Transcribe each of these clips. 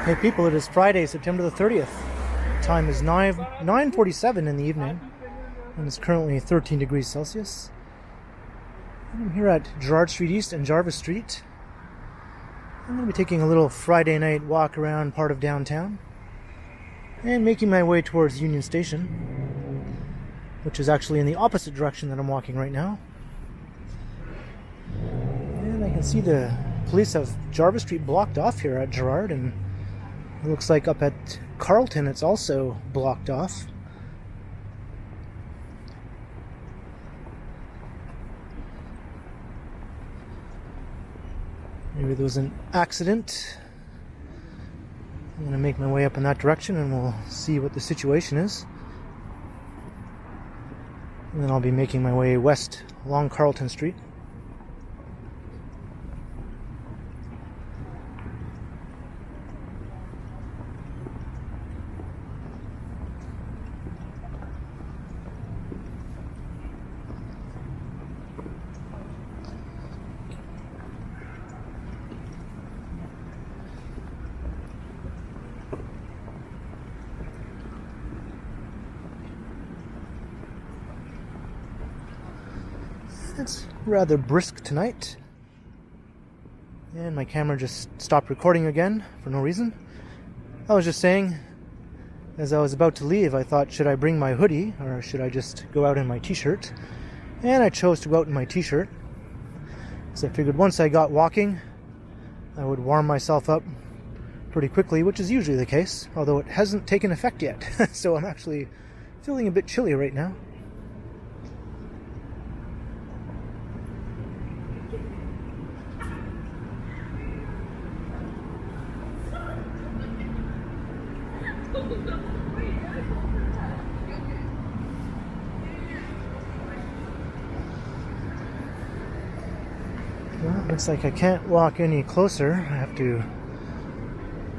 Hey people, it is Friday, September the 30th. Time is 9:47 in the evening, and it's currently 13 degrees Celsius. I'm here at Gerrard Street East and Jarvis Street. I'm going to be taking a little Friday night walk around part of downtown and making my way towards Union Station, which is actually in the opposite direction that I'm walking right now. And I can see the police have Jarvis Street blocked off here at Gerrard, and it looks like up at Carlton it's also blocked off. Maybe there was an accident. I'm going to make my way up in that direction and we'll see what the situation is. And then I'll be making my way west along Carlton Street. It's rather brisk tonight, and my camera just stopped recording again for no reason. I was just saying, as I was about to leave, I thought, should I bring my hoodie or should I just go out in my t-shirt? And I chose to go out in my t-shirt, because I figured once I got walking I would warm myself up pretty quickly, which is usually the case, although it hasn't taken effect yet. So I'm actually feeling a bit chilly right now. Well, looks like I can't walk any closer. I have to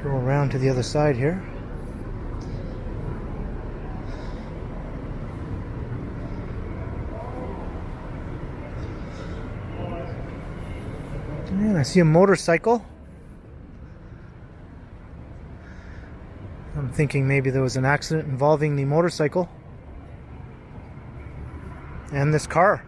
go around to the other side here. And I see a motorcycle. I'm thinking maybe there was an accident involving the motorcycle and this car.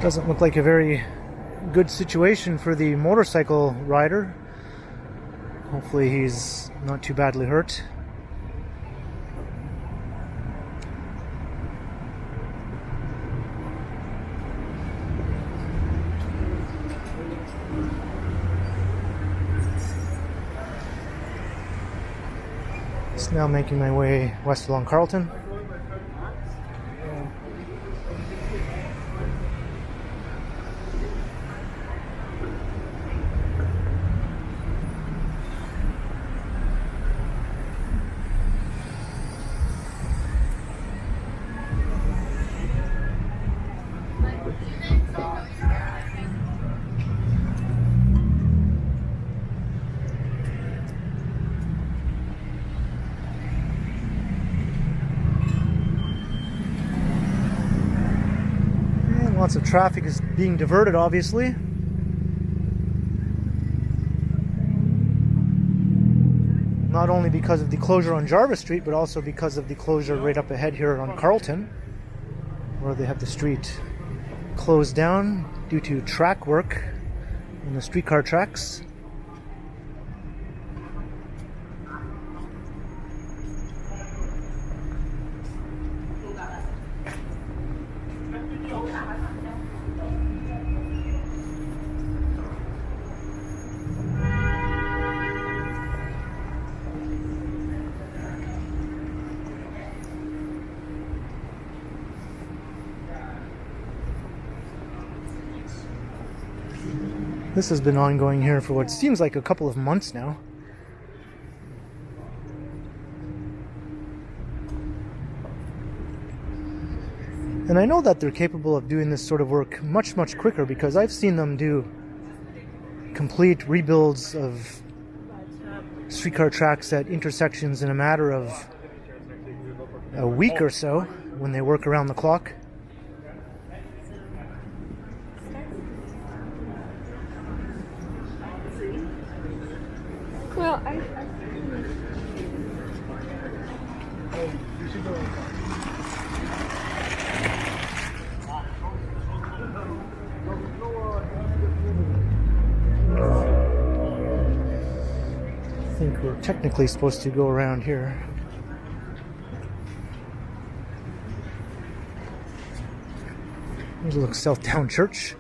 Doesn't look like a very good situation for the motorcycle rider. Hopefully he's not too badly hurt. Just now making my way west along Carlton. Lots of traffic is being diverted, obviously. Not only because of the closure on Jarvis Street, but also because of the closure right up ahead here on Carlton, where they have the street closed down due to track work on the streetcar tracks. This has been ongoing here for what seems like a couple of months now. And I know that they're capable of doing this sort of work much, much quicker, because I've seen them do complete rebuilds of streetcar tracks at intersections in a matter of a week or so when they work around the clock. Well, I think we're technically supposed to go around here. There's a little Southtown church.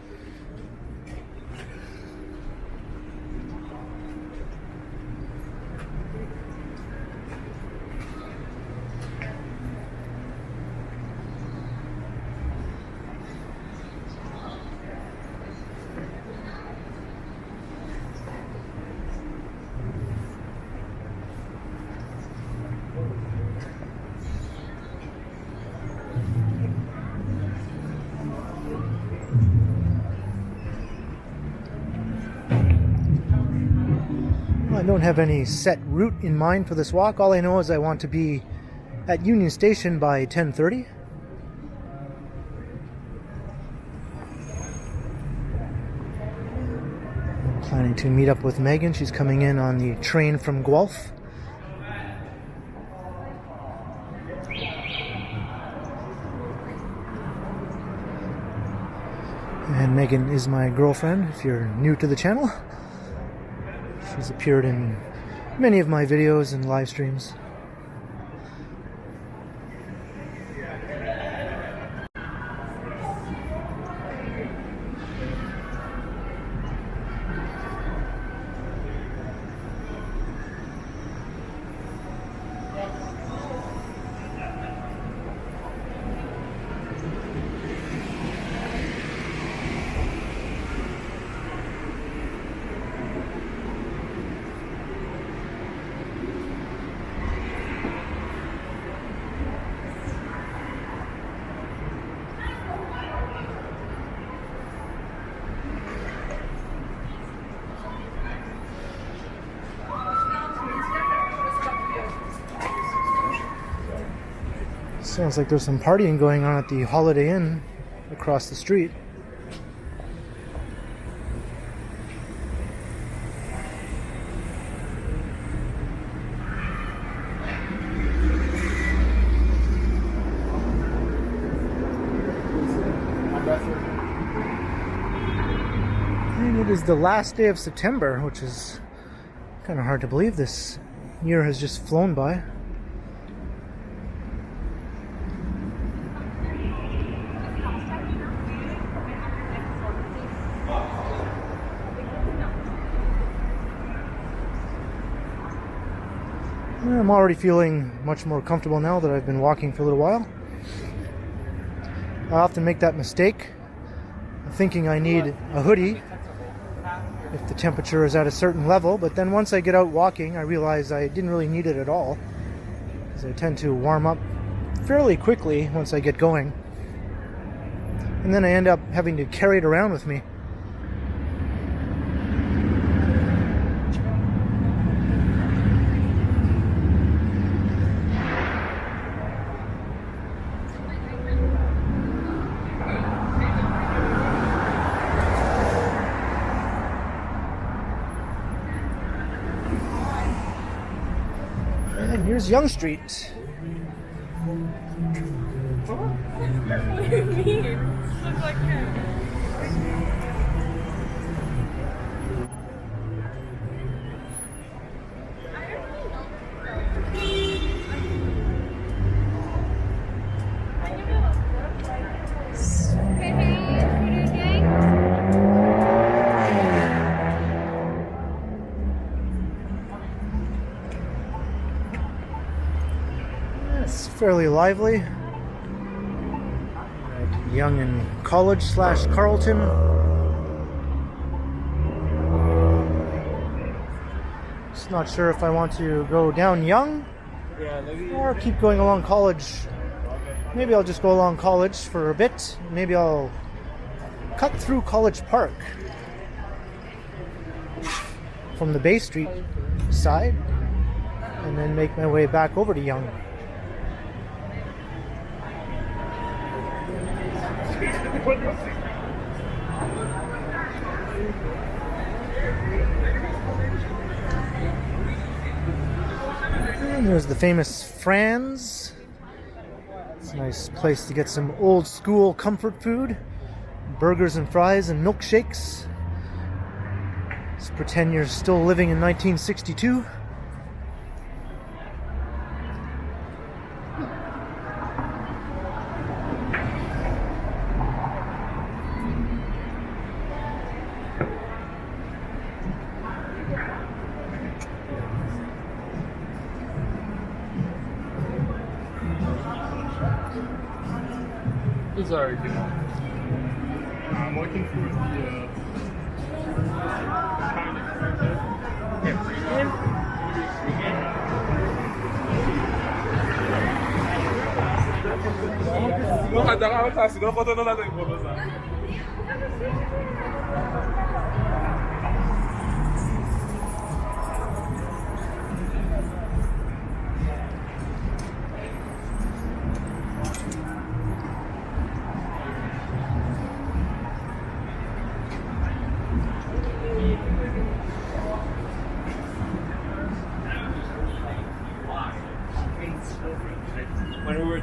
I don't have any set route in mind for this walk. All I know is I want to be at Union Station by 10:30. I'm planning to meet up with Megan. She's coming in on the train from Guelph. And Megan is my girlfriend, if you're new to the channel. She's appeared in many of my videos and live streams. Sounds like there's some partying going on at the Holiday Inn across the street. And it is the last day of September, which is kind of hard to believe. This year has just flown by. I'm already feeling much more comfortable now that I've been walking for a little while. I often make that mistake of thinking I need a hoodie if the temperature is at a certain level, but then once I get out walking I realize I didn't really need it at all, because I tend to warm up fairly quickly once I get going, and then I end up having to carry it around with me. And here's Yonge Street. What do you mean? Looks like him. It's fairly lively. Yonge and College / Carlton. Just not sure if I want to go down Yonge or keep going along College. Maybe I'll just go along College for a bit. Maybe I'll cut through College Park from the Bay Street side and then make my way back over to Yonge. And there's the famous Fran's. It's a nice place to get some old school comfort food. Burgers and fries and milkshakes. Let's pretend you're still living in 1962. Sorry, I'm looking for the when we were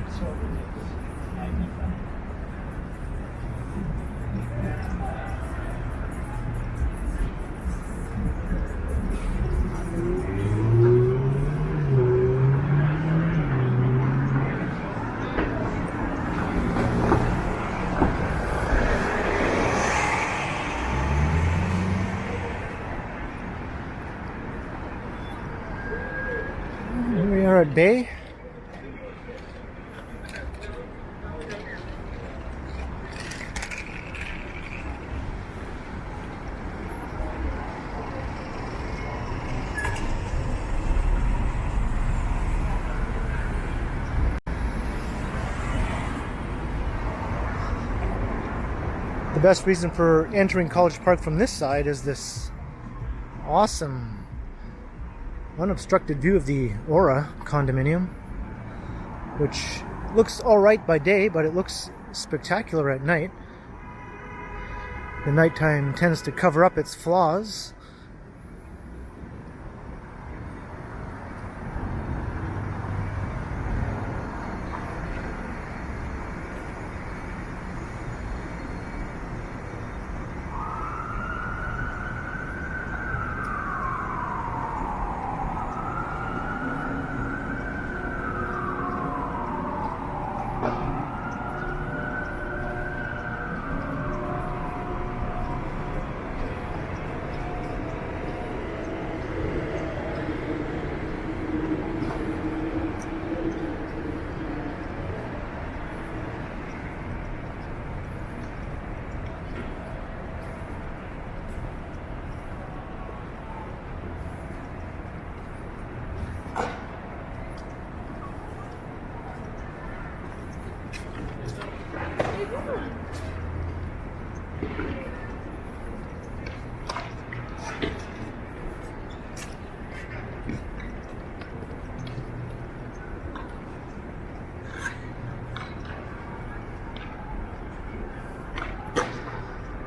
Here we are at Bay. The best reason for entering College Park from this side is this awesome unobstructed view of the Aura condominium, which looks alright by day, but it looks spectacular at night. The nighttime tends to cover up its flaws.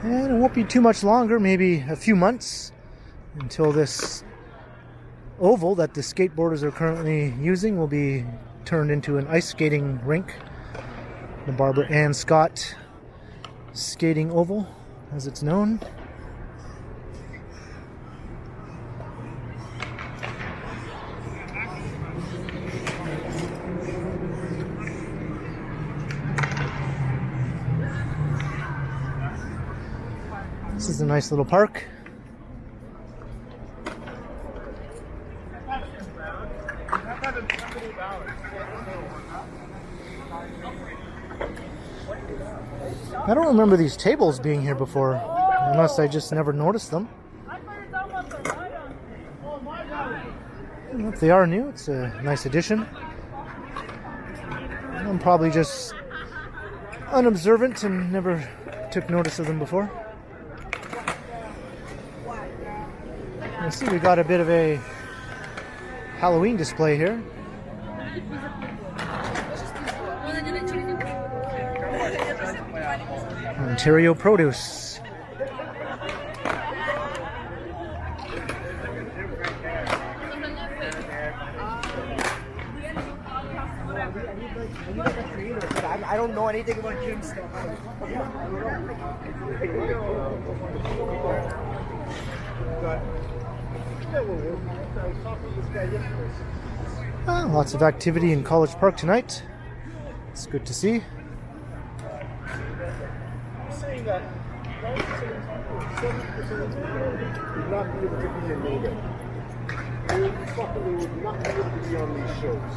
And it won't be too much longer, maybe a few months, until this oval that the skateboarders are currently using will be turned into an ice skating rink. The Barbara Ann Scott Skating Oval, as it's known. This is a nice little park. I don't remember these tables being here before, unless I just never noticed them. If they are new, it's a nice addition. I'm probably just unobservant and never took notice of them before. I see we got a bit of a Halloween display here. Ontario produce. I don't know anything about gym stuff. Lots of activity in College Park tonight. It's good to see. Saying that 70% of people would not be able to be in Nova. They would not be able to be on these shows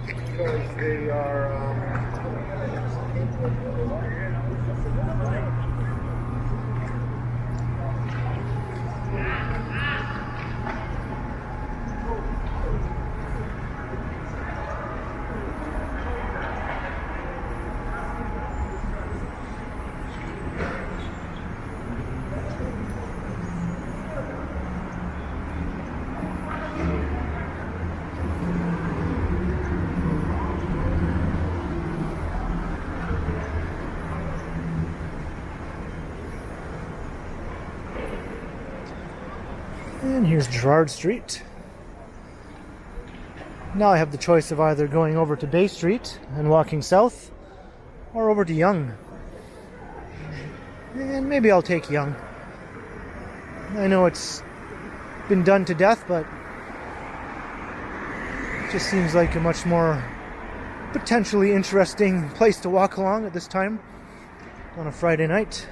because they are. And here's Gerrard Street. Now I have the choice of either going over to Bay Street and walking south, or over to Yonge. And maybe I'll take Yonge. I know it's been done to death, but it just seems like a much more potentially interesting place to walk along at this time on a Friday night.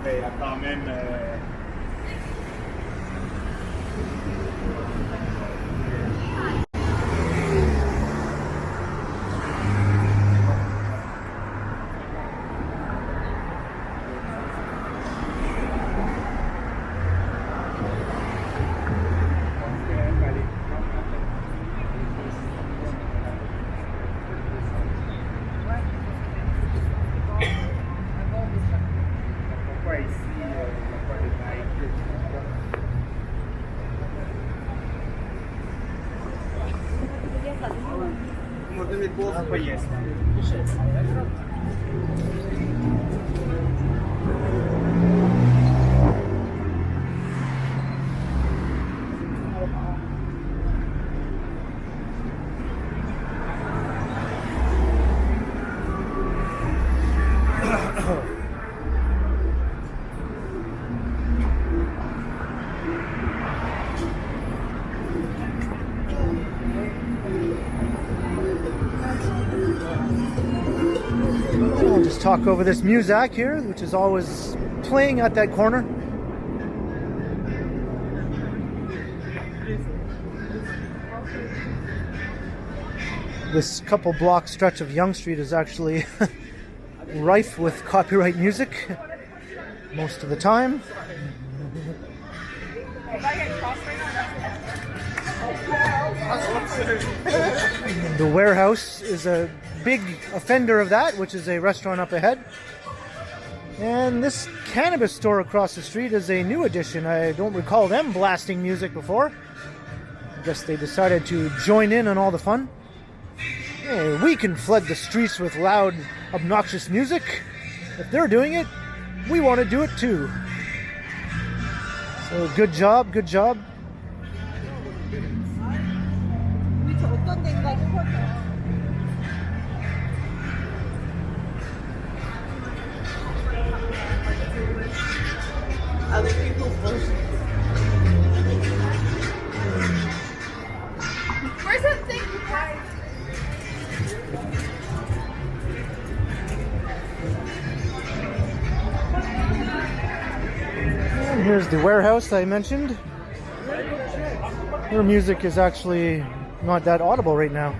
Il y a quand même. I'll just talk over this Muzak here, which is always playing at that corner. This couple block stretch of Yonge Street is actually rife with copyright music most of the time. The Warehouse is a big offender of that, which is a restaurant up ahead. And this cannabis store across the street is a new addition. I don't recall them blasting music before. I guess they decided to join in on all the fun. Hey, we can flood the streets with loud, obnoxious music. If they're doing it, we want to do it too. So good job, good job. Here's the warehouse I mentioned. Their music is actually not that audible right now.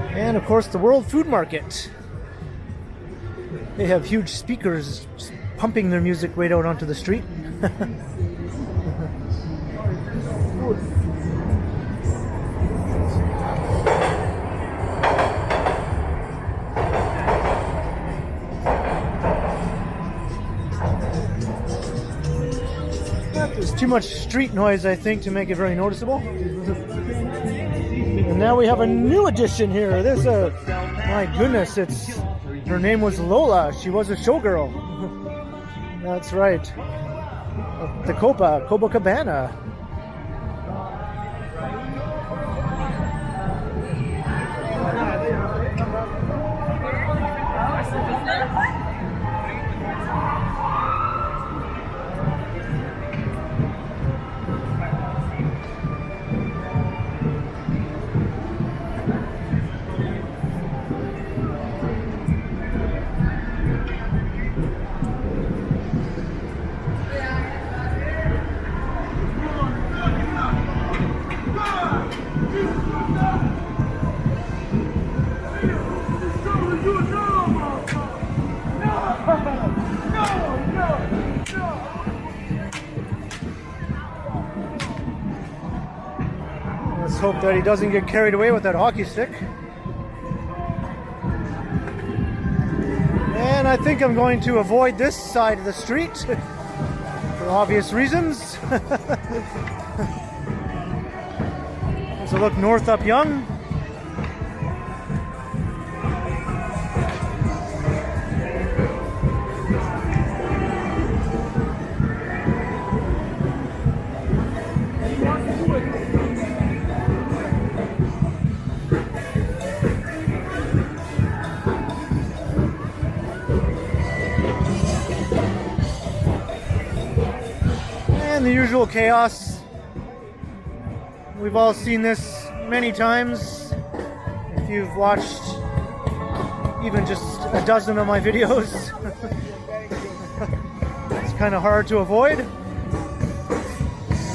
And of course the World Food Market. They have huge speakers pumping their music right out onto the street. There's too much street noise, I think, to make it very noticeable. And now we have a new addition here. There's my goodness, her name was Lola. She was a showgirl. That's right. The Copacabana. Let's hope that he doesn't get carried away with that hockey stick. And I think I'm going to avoid this side of the street for obvious reasons. So look north up Yonge. And the usual chaos. We've all seen this many times. If you've watched even just a dozen of my videos, it's kind of hard to avoid.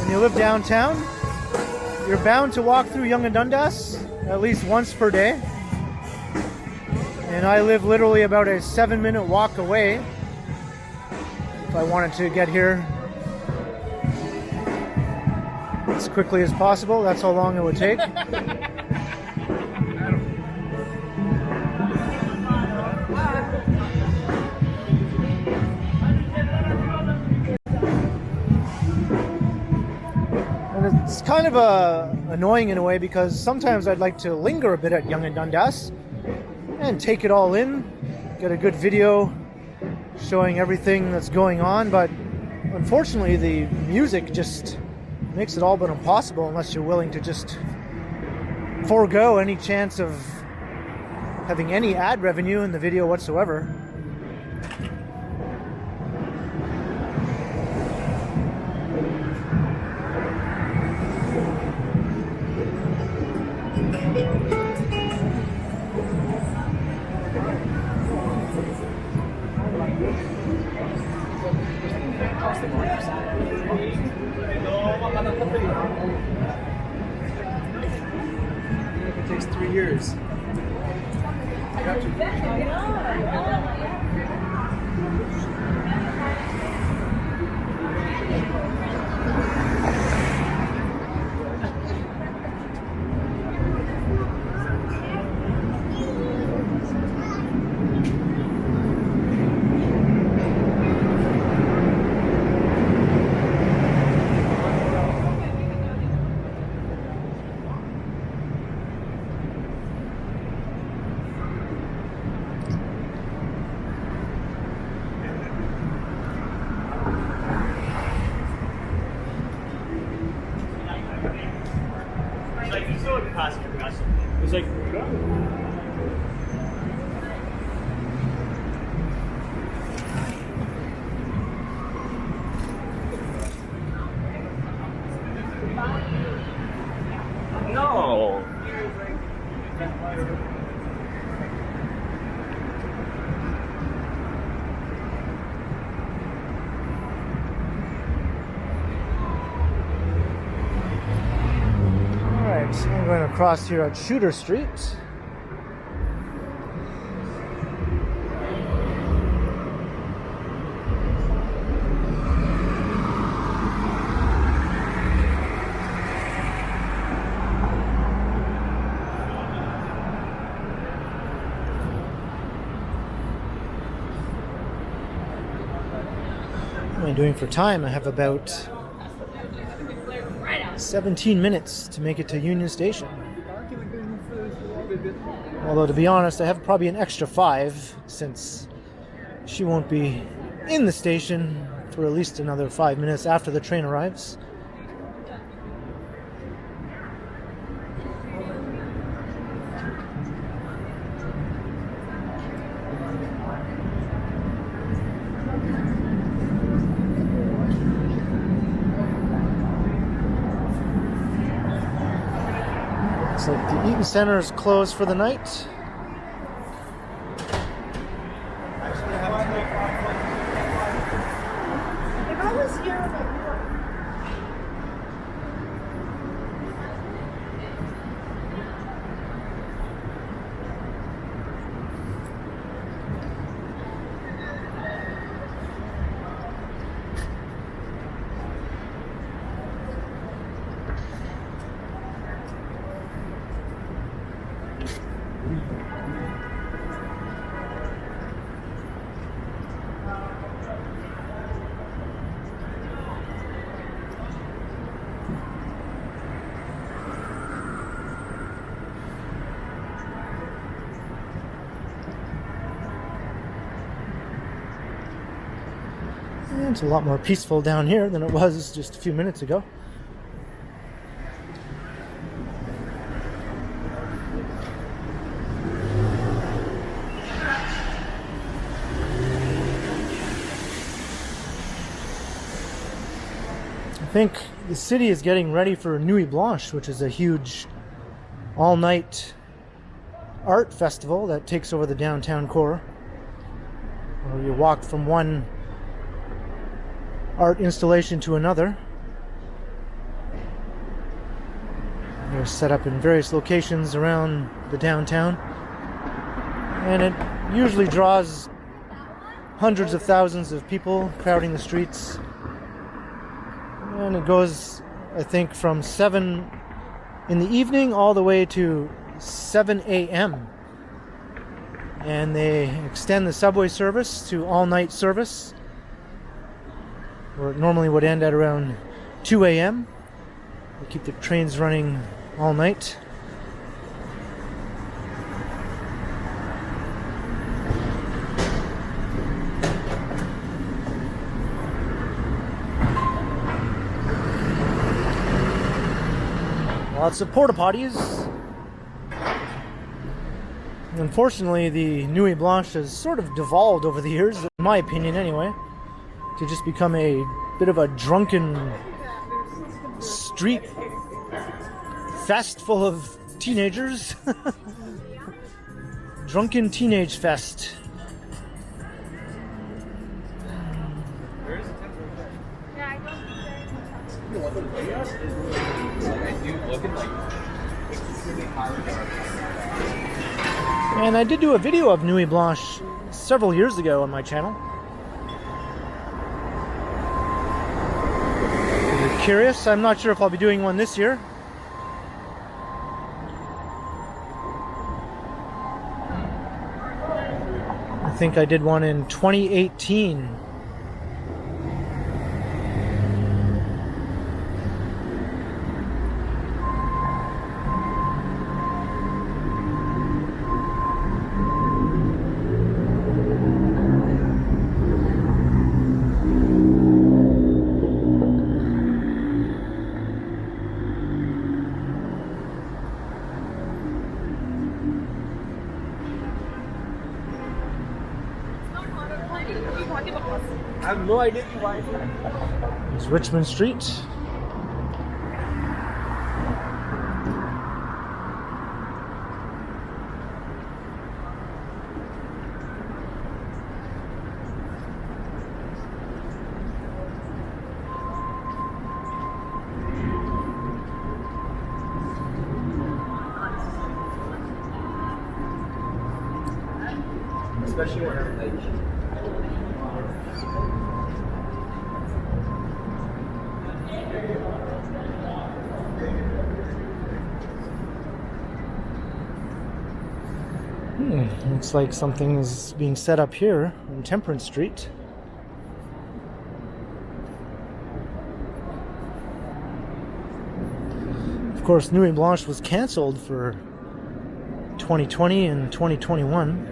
When you live downtown, you're bound to walk through Yonge and Dundas at least once per day. And I live literally about a 7-minute walk away. If I wanted to get here as quickly as possible, that's how long it would take. And it's kind of annoying in a way, because sometimes I'd like to linger a bit at Yonge and Dundas and take it all in, get a good video showing everything that's going on, but unfortunately the music just makes it all but impossible unless you're willing to just forego any chance of having any ad revenue in the video whatsoever. It takes 3 years. across here at Shooter Street. What am I doing for time? I have about 17 minutes to make it to Union Station. Although, to be honest, I have probably an extra 5 since she won't be in the station for at least another 5 minutes after the train arrives. Looks like the Eaton Center is closed for the night. If I was here, It's a lot more peaceful down here than it was just a few minutes ago. I think the city is getting ready for Nuit Blanche, which is a huge all-night art festival that takes over the downtown core, where you walk from one art installation to another. They're set up in various locations around the downtown, and it usually draws hundreds of thousands of people crowding the streets. And it goes, I think, from 7 in the evening all the way to 7 a.m. And they extend the subway service to all-night service, where it normally would end at around 2 a.m. They keep the trains running all night. Lots of porta potties. Unfortunately, the Nuit Blanche has sort of devolved over the years, in my opinion anyway, to just become a bit of a drunken street fest full of teenagers. Drunken teenage fest. And I did do a video of Nuit Blanche several years ago on my channel. If you're curious, I'm not sure if I'll be doing one this year. I think I did one in 2018. I have no idea why. It's Richmond Street. especially when I'm like. Looks like something is being set up here on Temperance Street. Of course, Nuit Blanche was cancelled for 2020 and 2021.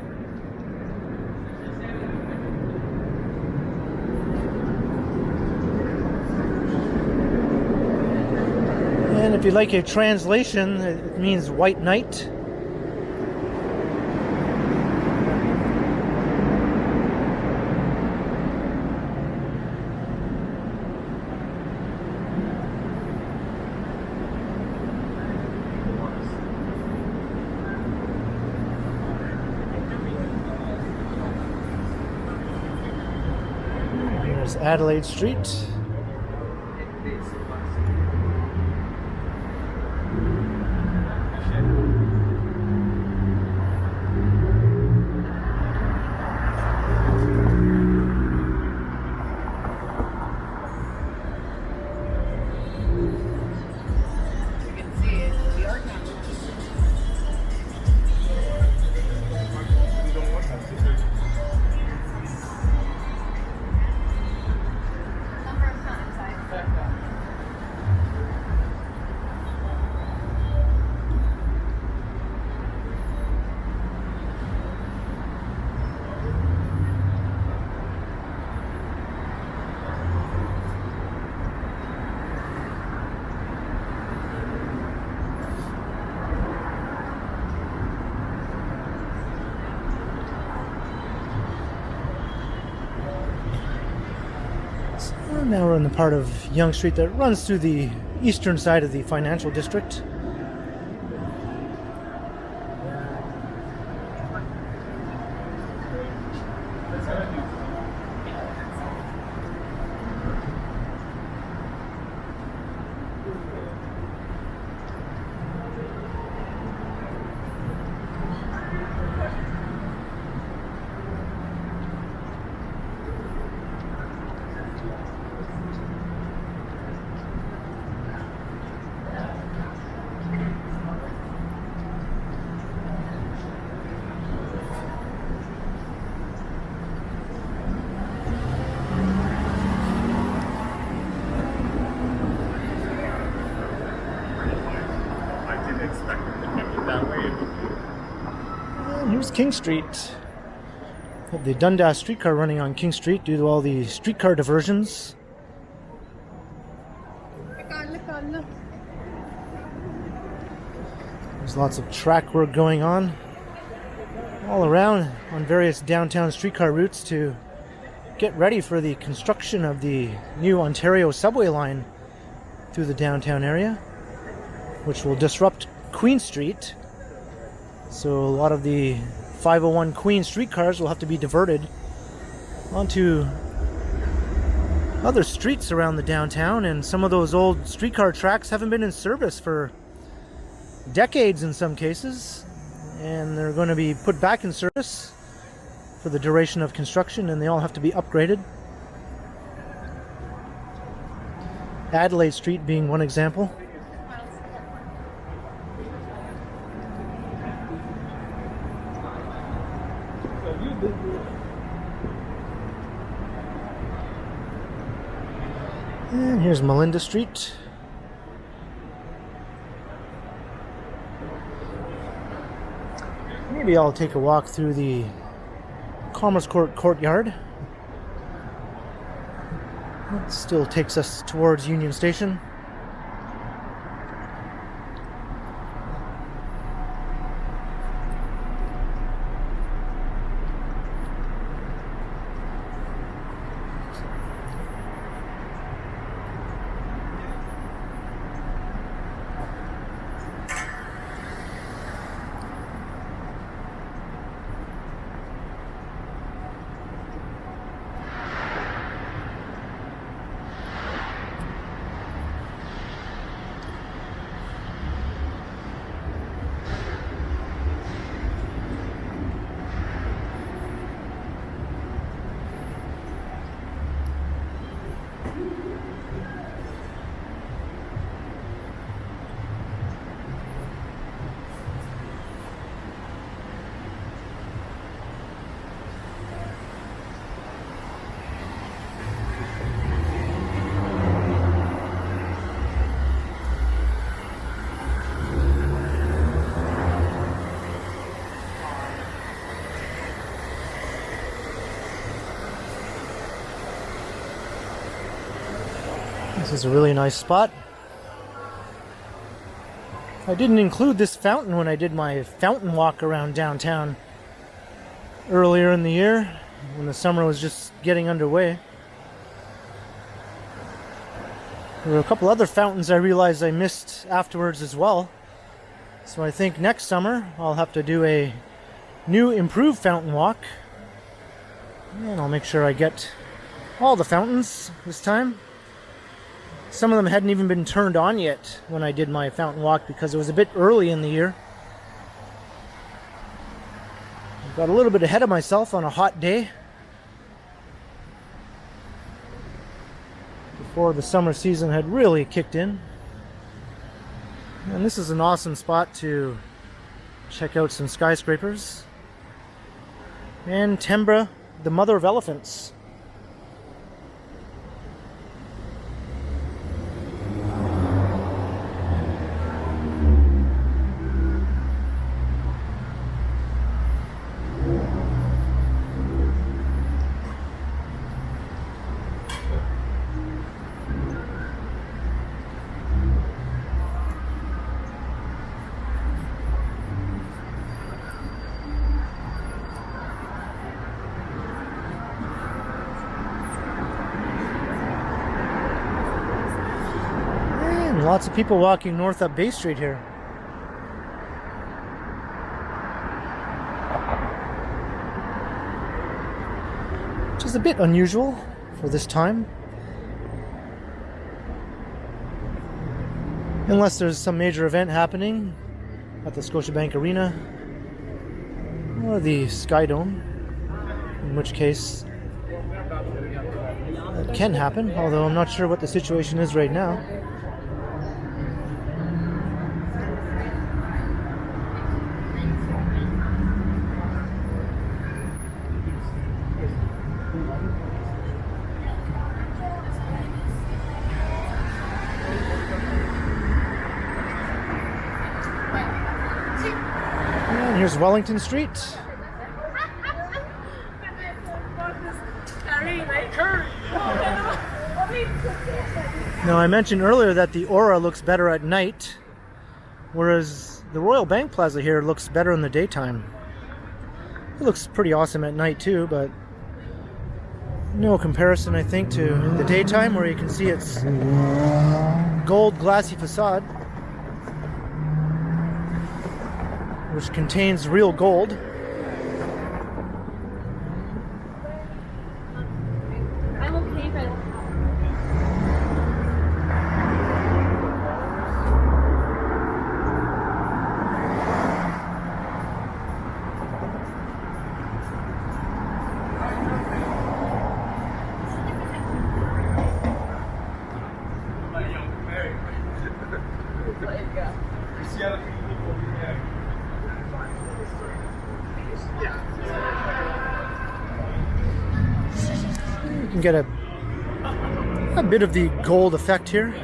And if you like a translation, it means White Knight. Here's Adelaide Street. Now we're in the part of Yonge Street that runs through the eastern side of the financial district. Here's King Street. Have the Dundas streetcar running on King Street due to all the streetcar diversions. Look. There's lots of track work going on all around on various downtown streetcar routes to get ready for the construction of the new Ontario subway line through the downtown area, which will disrupt Queen Street. So a lot of the 501 Queen streetcars will have to be diverted onto other streets around the downtown, and some of those old streetcar tracks haven't been in service for decades in some cases, and they're going to be put back in service for the duration of construction, and they all have to be upgraded. Adelaide Street being one example. And here's Melinda Street. Maybe I'll take a walk through the Commerce Court Courtyard. That still takes us towards Union Station. This is a really nice spot. I didn't include this fountain when I did my fountain walk around downtown earlier in the year when the summer was just getting underway. There were a couple other fountains I realized I missed afterwards as well. So I think next summer I'll have to do a new improved fountain walk. And I'll make sure I get all the fountains this time. Some of them hadn't even been turned on yet when I did my fountain walk because it was a bit early in the year. I got a little bit ahead of myself on a hot day before the summer season had really kicked in. And this is an awesome spot to check out some skyscrapers. And Tembra, the mother of elephants. Lots of people walking north up Bay Street here. Which is a bit unusual for this time. Unless there's some major event happening at the Scotiabank Arena or the Sky Dome, in which case that can happen, although I'm not sure what the situation is right now. Here's Wellington Street. Now, I mentioned earlier that the Aura looks better at night, whereas the Royal Bank Plaza here looks better in the daytime. It looks pretty awesome at night too, but no comparison, I think, to the daytime where you can see its gold glassy facade, which contains real gold. I'm okay, but You can get a bit of the gold effect here.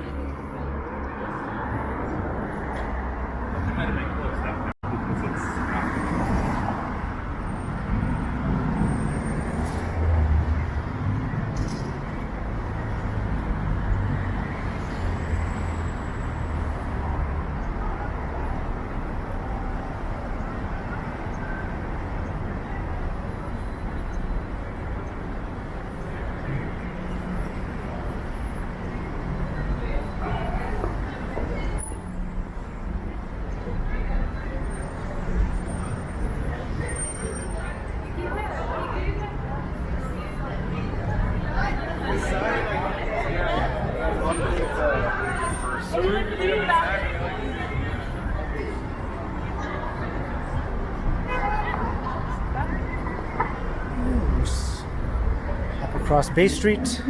Up across Bay Street.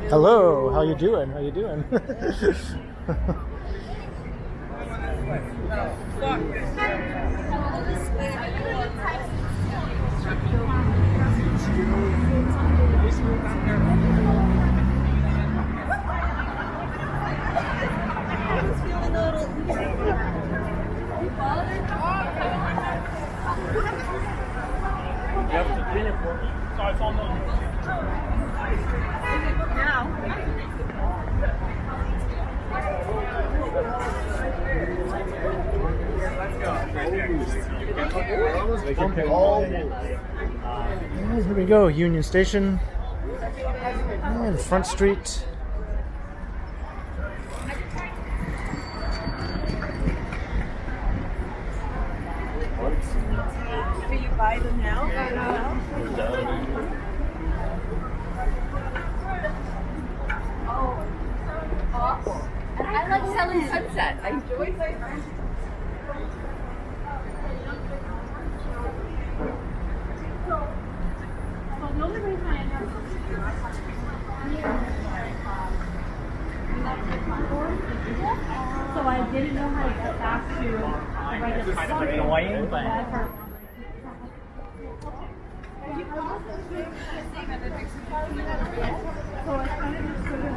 Hello, how you doing? How you doing? And here we go, Union Station and Front Street. Will you buy them now? I like selling sunset. I enjoy my the only reason I have so I didn't know how to get back to the regular kind of annoying, but so I kind of just sort of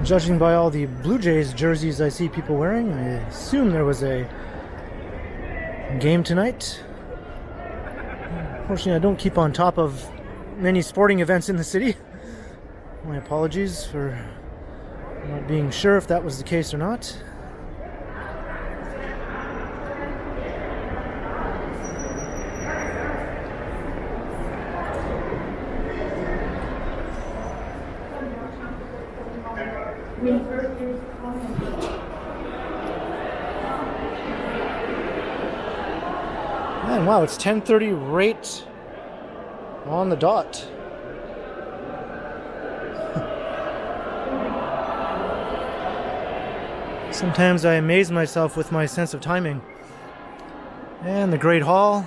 Judging by all the Blue Jays jerseys I see people wearing, I assume there was a game tonight. Unfortunately, I don't keep on top of many sporting events in the city. My apologies for not being sure if that was the case or not. Man, wow, it's 10:30 right on the dot. Sometimes I amaze myself with my sense of timing. And the Great Hall.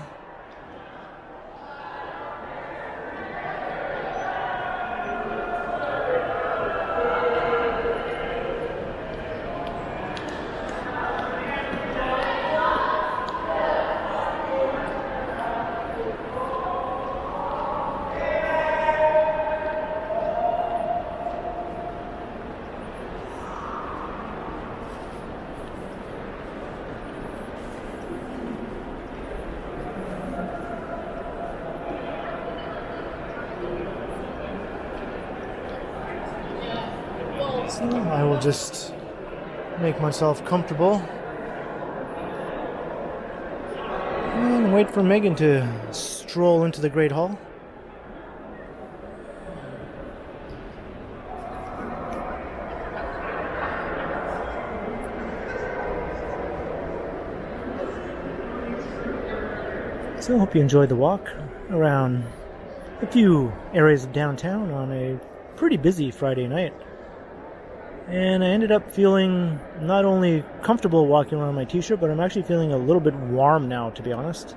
So I will just make myself comfortable and wait for Megan to stroll into the Great Hall. So I hope you enjoyed the walk around a few areas of downtown on a pretty busy Friday night. And I ended up feeling not only comfortable walking around in my t-shirt, but I'm actually feeling a little bit warm now, to be honest.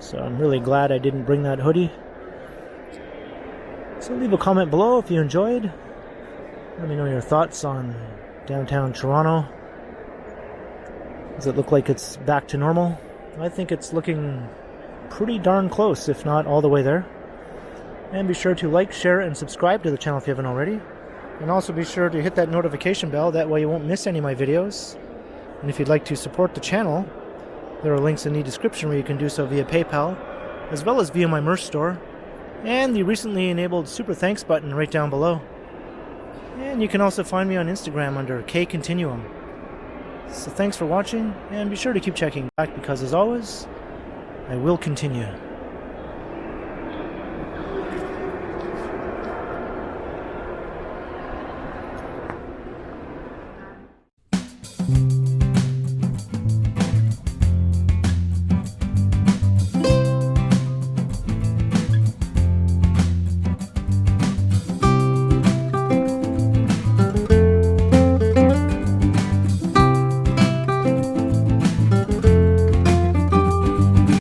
So I'm really glad I didn't bring that hoodie. So leave a comment below if you enjoyed. Let me know your thoughts on downtown Toronto. Does it look like it's back to normal? I think it's looking pretty darn close, if not all the way there. And be sure to like, share, and subscribe to the channel if you haven't already. And also be sure to hit that notification bell, that way you won't miss any of my videos. And if you'd like to support the channel, there are links in the description where you can do so via PayPal, as well as via my merch store, and the recently enabled Super Thanks button right down below. And you can also find me on Instagram under KContinuum. So thanks for watching, and be sure to keep checking back because as always, I will continue.